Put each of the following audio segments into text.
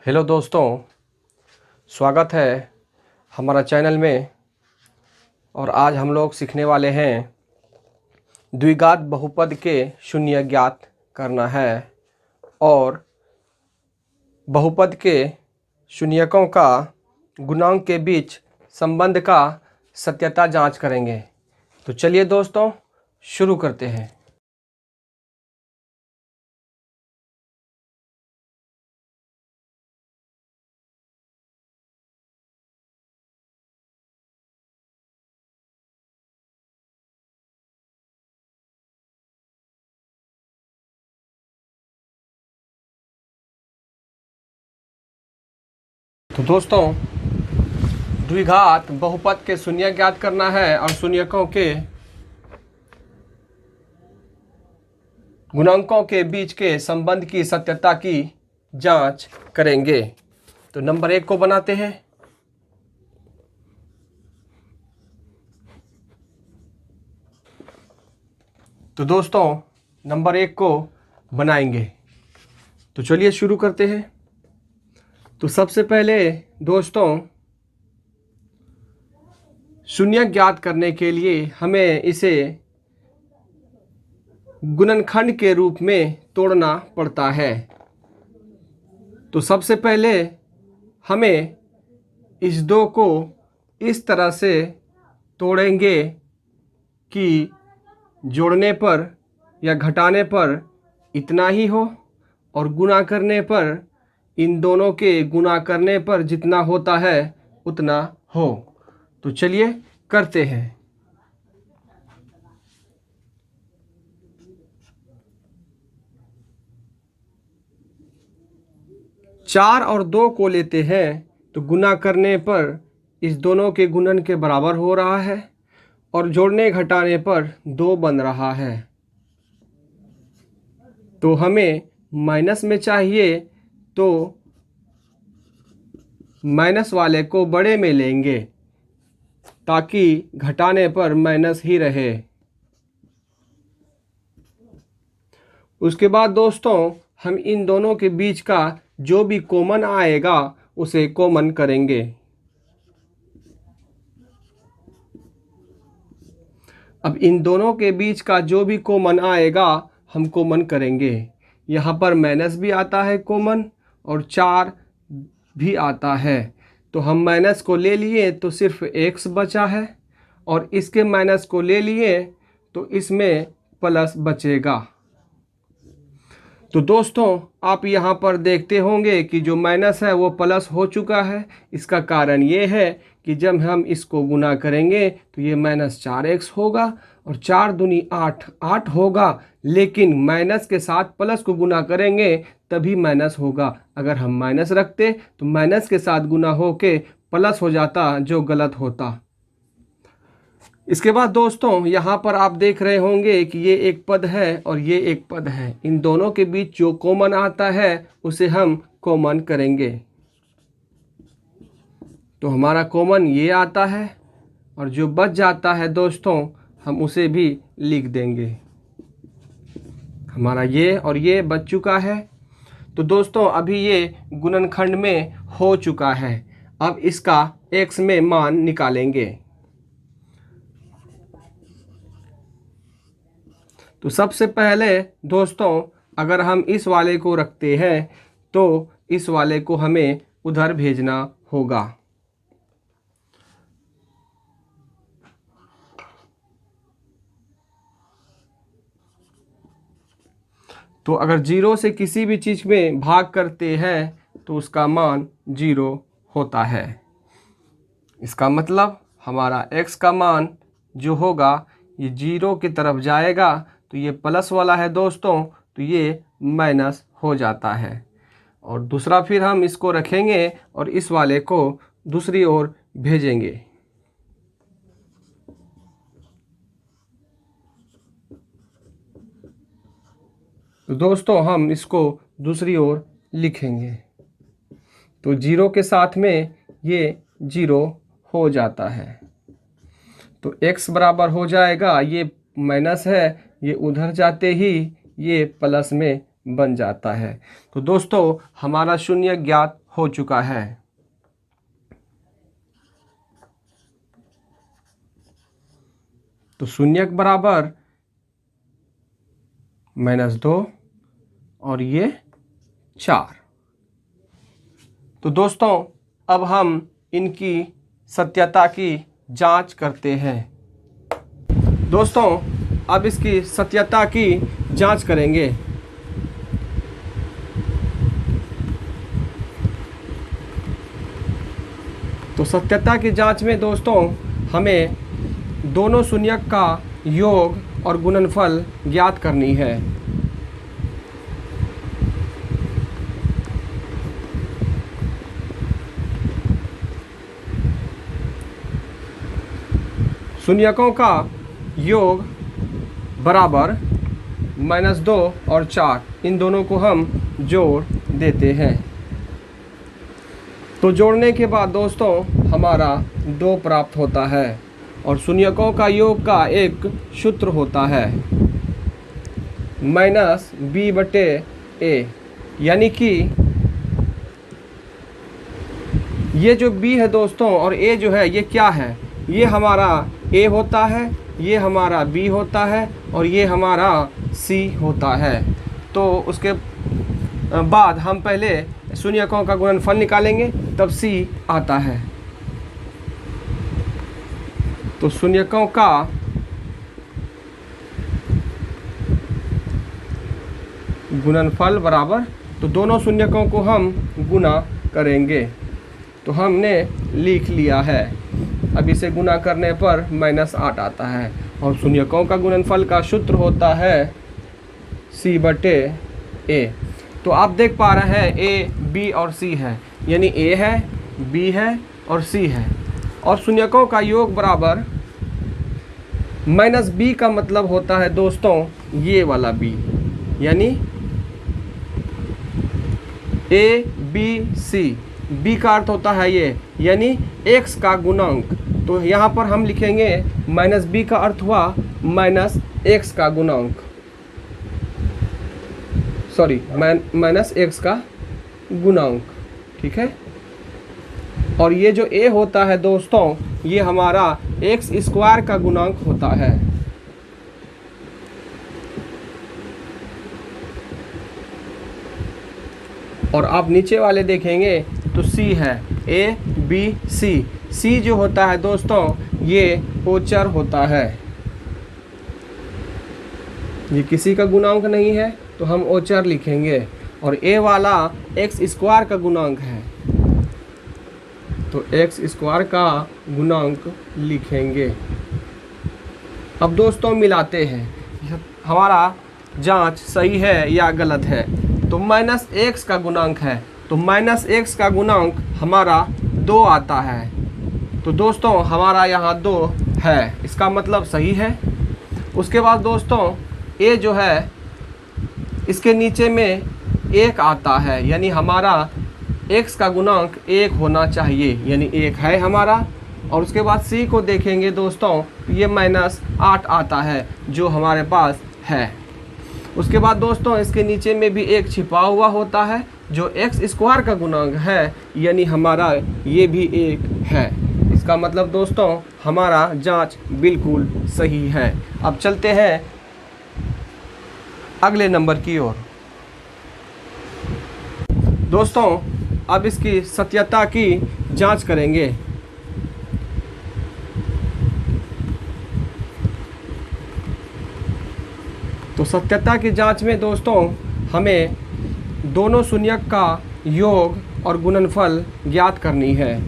Hello दोस्तों, स्वागत है हमारा चैनल में। और आज हम लोग सीखने वाले हैं द्विघात बहुपद के शून्य ज्ञात करना है और बहुपद के शून्यकों का गुणांक के बीच संबंध का सत्यता जांच करेंगे। तो चलिए दोस्तों शुरू करते हैं। तो दोस्तों द्विघात बहुपद के शून्य ज्ञात करना है और शून्यकों के गुणांकों के बीच के संबंध की सत्यता की जांच करेंगे। तो नंबर 1 को बनाते हैं। तो दोस्तों नंबर 1 को बनाएंगे। तो चलिए शुरू करते हैं। तो सबसे पहले दोस्तों शून्य ज्ञात करने के लिए हमें इसे गुणनखंड के रूप में तोड़ना पड़ता है। तो सबसे पहले हमें इस 2 को इस तरह से तोड़ेंगे कि जोड़ने पर या घटाने पर इतना ही हो और गुणा करने पर इन दोनों के गुणा करने पर जितना होता है उतना हो। तो चलिए करते हैं। 4 और 2 को लेते हैं तो गुणा करने पर इस दोनों के गुणन के बराबर हो रहा है और जोड़ने घटाने पर 2 बन रहा है। तो हमें माइनस में चाहिए तो माइनस वाले को बड़े में लेंगे ताकि घटाने पर माइनस ही रहे। उसके बाद दोस्तों हम इन दोनों के बीच का जो भी कॉमन आएगा उसे कॉमन करेंगे। अब इन दोनों के बीच का जो भी कॉमन आएगा हम कॉमन करेंगे। यहाँ पर माइनस भी आता है कॉमन और 4 भी आता है। तो हम माइनस को ले लिए तो सिर्फ x बचा है और इसके माइनस को ले लिए तो इसमें प्लस बचेगा। तो दोस्तों आप यहाँ पर देखते होंगे कि जो माइनस है वो प्लस हो चुका है। इसका कारण ये है कि जब हम इसको गुना करेंगे तो ये -4x होगा और 4 दूनी 8 8 होगा, लेकिन माइनस के साथ प्लस को गुना करेंगे तभी माइनस होगा। अगर हम माइनस रखते तो माइनस के साथ गुना होके प्लस हो जाता, जो गलत होता। इसके बाद दोस्तों यहाँ पर आप देख रहे होंगे कि ये एक पद है और ये एक पद है। इन दोनों के बीच जो कॉमन आता है उसे हम कॉमन करेंगे। तो हमारा कॉमन ये आता है और जो बच जाता है दोस्तों हम उसे भी लिख देंगे। हमारा ये और ये बच चुका है। तो दोस्तों अभी ये गुणनखंड में हो चुका है। अब इसका x में मान निकालेंगे। तो सबसे पहले दोस्तों अगर हम इस वाले को रखते हैं तो इस वाले को हमें उधर भेजना होगा। तो अगर 0 से किसी भी चीज़ में भाग करते हैं तो उसका मान 0 होता है। इसका मतलब हमारा x का मान जो होगा ये 0 की तरफ जाएगा। तो ये प्लस वाला है दोस्तों, तो ये माइनस हो जाता है। और दूसरा फिर हम इसको रखेंगे और इस वाले को दूसरी ओर भेजेंगे। तो दोस्तों हम इसको दूसरी ओर लिखेंगे। तो 0 के साथ में ये 0 हो जाता है। तो x बराबर हो जाएगा, ये माइनस है, ये उधर जाते ही ये प्लस में बन जाता है। तो दोस्तों हमारा शून्य ज्ञात हो चुका है। तो शून्यक बराबर -2 और ये 4। तो दोस्तों अब हम इनकी सत्यता की जांच करते हैं। दोस्तों अब इसकी सत्यता की जांच करेंगे। तो सत्यता की जांच में दोस्तों हमें दोनों शून्यक का योग और गुणनफल ज्ञात करनी है। शून्यकों का योग बराबर -2 और 4, इन दोनों को हम जोड़ देते हैं। तो जोड़ने के बाद दोस्तों हमारा 2 प्राप्त होता है और शून्यकों का योग का एक सूत्र होता है -b/a, यानी कि ये जो b है दोस्तों और a जो है ये क्या है, ये हमारा a होता है, ये हमारा b होता है और ये हमारा c होता है। तो उसके बाद हम पहले शून्यकों का गुणनफल निकालेंगे तब c आता है। तो शून्यकों का गुणनफल बराबर, तो दोनों शून्यकों को हम गुना करेंगे। तो हमने लिख लिया है। अब इसे गुना करने पर -8 आता है और शून्यकों का गुणनफल का सूत्र होता है c/a। तो आप देख पा रहे हैं a, b और c है, यानी a है, b है और c है। और शून्यकों का योग बराबर -b का मतलब होता है दोस्तों ये वाला b, यानी a b c। b का अर्थ होता है ये, यानी x का गुणांक। तो यहाँ पर हम लिखेंगे -b का अर्थ हुआ -x का गुणांक, सॉरी -x का गुणांक, ठीक है। और ये जो a होता है दोस्तों ये हमारा x² का गुणांक होता है। और आप नीचे वाले देखेंगे तो c है, a b c। c जो होता है दोस्तों ये ओचर होता है, ये किसी का गुणांक नहीं है तो हम ओचर लिखेंगे। और a वाला x² का गुणांक है तो x² का गुणांक लिखेंगे। अब दोस्तों मिलाते हैं, हमारा जांच सही है या गलत है। तो -x का गुणांक है तो -x का गुणांक हमारा 2 आता है। तो दोस्तों हमारा यहाँ 2 है, इसका मतलब सही है। उसके बाद दोस्तों a जो है इसके नीचे में 1 आता है, यानी हमारा x का गुणांक 1 होना चाहिए, यानी 1 है हमारा। और उसके बाद c को देखेंगे दोस्तों ये -8 आता है जो हमारे पास है। उसके बाद दोस्तों इसके नीचे में भी 1 छिपा हुआ होता है जो x² का गुणांक है, यानी हमारा ये भी 1 है। इसका मतलब दोस्तों हमारा जांच बिल्कुल सही है। अब चलते हैं अगले नंबर की ओर। दोस्तों अब इसकी सत्यता की जांच करेंगे। तो सत्यता की जांच में दोस्तों हमें दोनों शून्यक का योग और गुणनफल ज्ञात करनी है।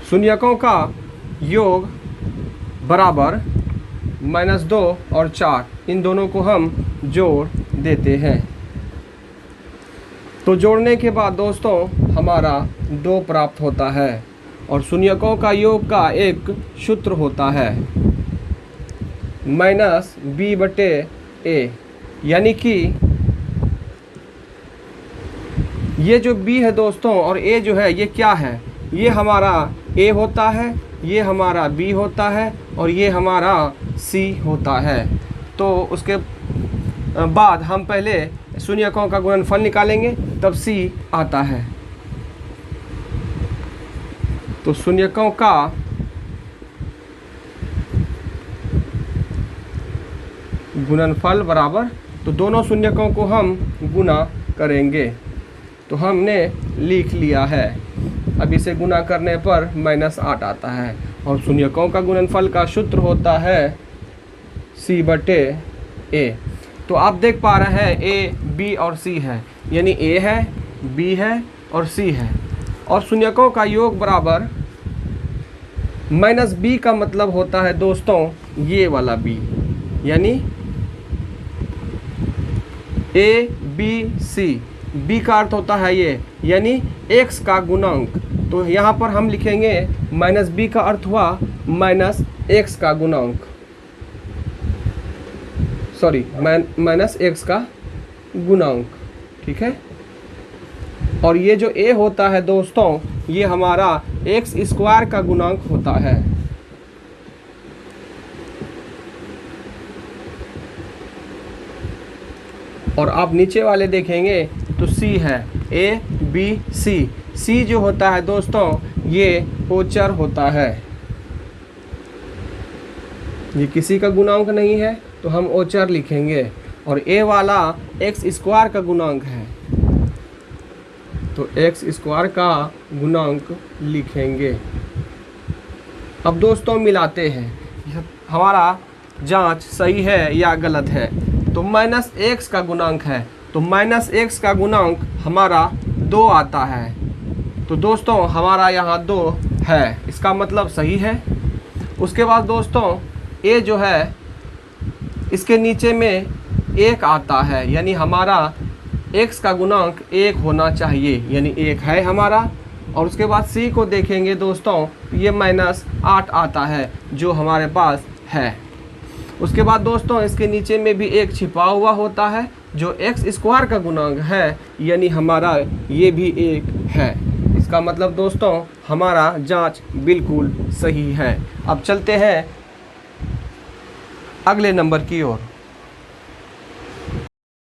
शून्यकों का योग बराबर -2 और 4, इन दोनों को हम जोड़ देते हैं। तो जोड़ने के बाद दोस्तों हमारा 2 प्राप्त होता है और शून्यकों का योग का एक सूत्र होता है -b/a, यानी कि ये जो b है दोस्तों और a जो है ये क्या है, ये हमारा a होता है, ये हमारा b होता है और ये हमारा c होता है। तो उसके बाद हम पहले शून्यकों का गुणनफल निकालेंगे, तब c आता है। तो शून्यकों का गुणनफल बराबर, तो दोनों शून्यकों को हम गुना करेंगे। तो हमने लिख लिया है। अब इसे गुना करने पर -8 आता है और शून्यकों का गुणनफल का सूत्र होता है c/a। तो आप देख पा रहे हैं a, b और c है, यानी a है, b है और c है। और शून्यकों का योग बराबर -b का मतलब होता है दोस्तों ये वाला b, यानी a b c। b का अर्थ होता है ये, यानी x का गुणांक। तो यहाँ पर हम लिखेंगे -b का अर्थ हुआ -x का गुणांक, सॉरी -x का गुणांक, ठीक है। और ये जो a होता है दोस्तों, ये हमारा x² का गुणांक होता है। और आप नीचे वाले देखेंगे तो c है, a b c। c जो होता है दोस्तों, ये ओचर होता है, ये किसी का गुणांक नहीं है तो हम ओचर लिखेंगे। और a वाला x² का गुणांक है, तो x² का गुणांक लिखेंगे। अब दोस्तों मिलाते हैं, हमारा जांच सही है या गलत है। तो -x का गुणांक है, तो -x का गुणांक हमारा 2 आता है। तो दोस्तों हमारा यहाँ 2 है, इसका मतलब सही है। उसके बाद दोस्तों a जो है, इसके नीचे में 1 आता है, यानी हमारा x का गुणांक 1 होना चाहिए, यानी 1 है हमारा। और उसके बाद c को देखेंगे दोस्तों, ये -8 आता है जो हमारे पास है। उसके बाद दोस्तों इसके नीचे में भी 1 छिपा हुआ होता है जो x² का गुणांक है, यानी हमारा ये भी 1 है। इसका मतलब दोस्तों हमारा जांच बिल्कुल सही है। अब चलते हैं अगले नंबर की ओर।